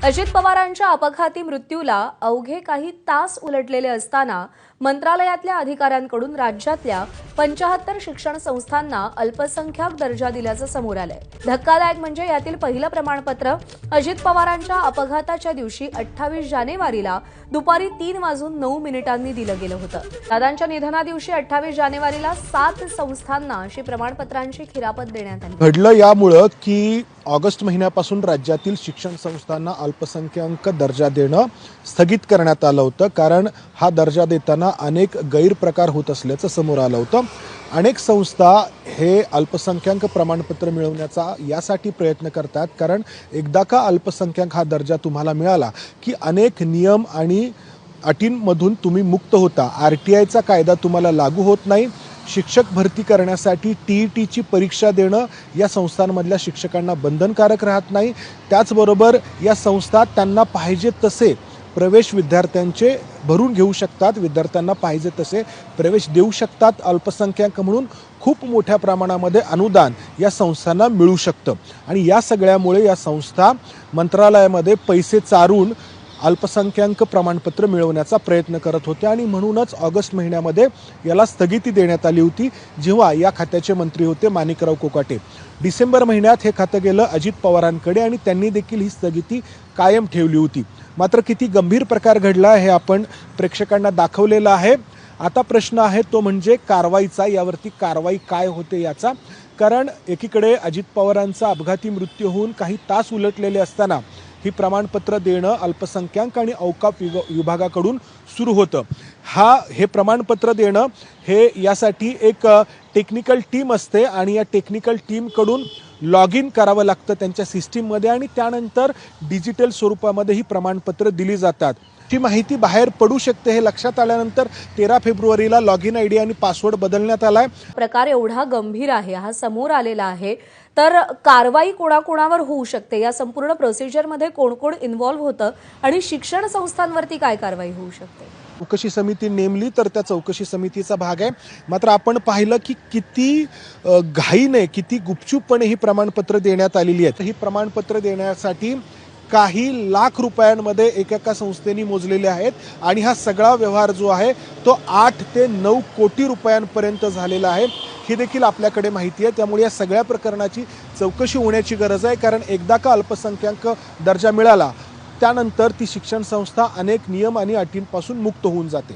अजित पवारांच्या अपघाती मृत्यूला अवघे काही तास उलटलेले असताना मंत्रालयातल्या अधिकाऱ्यांकडून राज्यातल्या 75 शिक्षण संस्थांना अल्पसंख्याक दर्जा दिल्याचं समोर आलंय। धक्कादायक म्हणजे यातील पहिलं प्रमाणपत्र अजित पवारांच्या अपघाताच्या दिवशी 28 जानेवारीला दुपारी 3:09 दिलं गेलं होतं। दादांच्या निधनादिवशी 28 जानेवारीला 7 संस्थांना अशी प्रमाणपत्रांची खिरापत देण्यात आली। घडलं यामुळे की ऑगस्ट महिन्यापासून राज्यातील शिक्षण संस्थांना अल्पसंख्याक दर्जा देणं स्थगित करण्यात आलं होतं, कारण हा दर्जा देताना अनेक गैरप्रकार होत असल्याचं समोर आलं होतं। अनेक संस्था हे अल्पसंख्याक प्रमाणपत्र मिळवण्याचा यासाठी प्रयत्न करतात, कारण एकदा का अल्पसंख्याक हा दर्जा तुम्हाला मिळाला की अनेक नियम आणि अटींमधून तुम्ही मुक्त होता। RTIचा कायदा तुम्हाला लागू होत नाही। शिक्षक भरती करण्यासाठी TETची परीक्षा देणं या संस्थांमधल्या शिक्षकांना बंधनकारक राहत नाही। त्याचबरोबर या संस्था त्यांना पाहिजे तसे प्रवेश विद्यार्थ्यांचे भरून घेऊ शकतात, विद्यार्थ्यांना पाहिजे तसे प्रवेश देऊ शकतात। अल्पसंख्याक म्हणून खूप मोठ्या प्रमाणामध्ये अनुदान या संस्थांना मिळू शकतं आणि या सगळ्यामुळे या संस्था मंत्रालयामध्ये पैसे चारून अल्पसंख्याक प्रमाणपत्र मिळवण्याचा प्रयत्न करत होते आणि म्हणूनच ऑगस्ट महिन्यामध्ये याला स्थगिती देण्यात आली होती, जेव्हा या खात्याचे मंत्री होते माणिकराव कोकाटे। डिसेंबर महिन्यात हे खातं गेलं अजित पवारांकडे आणि त्यांनी देखील ही स्थगिती कायम ठेवली होती। मात्र किती गंभीर प्रकार घडला हे आपण प्रेक्षकांना दाखवलेलं आहे। आता प्रश्न आहे तो म्हणजे कारवाईचा, यावरती कारवाई काय होते याचा। कारण एकीकडे अजित पवारांचा अपघाती मृत्यू होऊन काही तास उलटलेले असताना ही प्रमाणपत्र देणं अल्पसंख्याक आणि औकाफ विभागाकडून सुरू होतं। हे प्रमाणपत्र देणं हे यासाठी एक टेक्निकल टीम असते आणि या टेक्निकल टीमकडून लॉग इन करावं लागतं त्यांच्या सिस्टीममध्ये आणि त्यानंतर डिजिटल स्वरूपामध्ये ही प्रमाणपत्र दिली जातात। ही माहिती बाहेर पडू शकते हे लक्षात आल्यानंतर 13 फेब्रुवारीला लॉग इन ID आणि पासवर्ड बदलण्यात आलाय। प्रकार एवढा गंभीर आहे, हा समोर आलेला आहे, तर कारवाई कोणाकोणावर होऊ शकते? या संपूर्ण प्रोसिजरमध्ये कोण कोण इन्व्हॉल्व होतं आणि शिक्षण संस्थांवरती काय कारवाई होऊ शकते? चौकशी समिती नेमली तर त्या चौकशी समितीचा भाग आहे। मात्र आपण पाहिलं की किती घाईने, किती गुपचूपपणे ही प्रमाणपत्र देण्यात आलेली आहेत। ही प्रमाणपत्र देण्यासाठी काही लाख रुपयांमध्ये एका संस्थेने मोजलेले आहेत आणि हा सगळा व्यवहार जो आहे तो 8 ते 9 कोटी रुपयांपर्यंत झालेला आहे, ही देखील आपल्याकडे माहिती आहे। त्यामुळे या सगळ्या प्रकरणाची चौकशी होण्याची गरज आहे, कारण एकदा का अल्पसंख्याक दर्जा मिळाला त्यानंतर ती शिक्षण संस्था अनेक नियम आणि अटींपासून मुक्त होऊन जाते।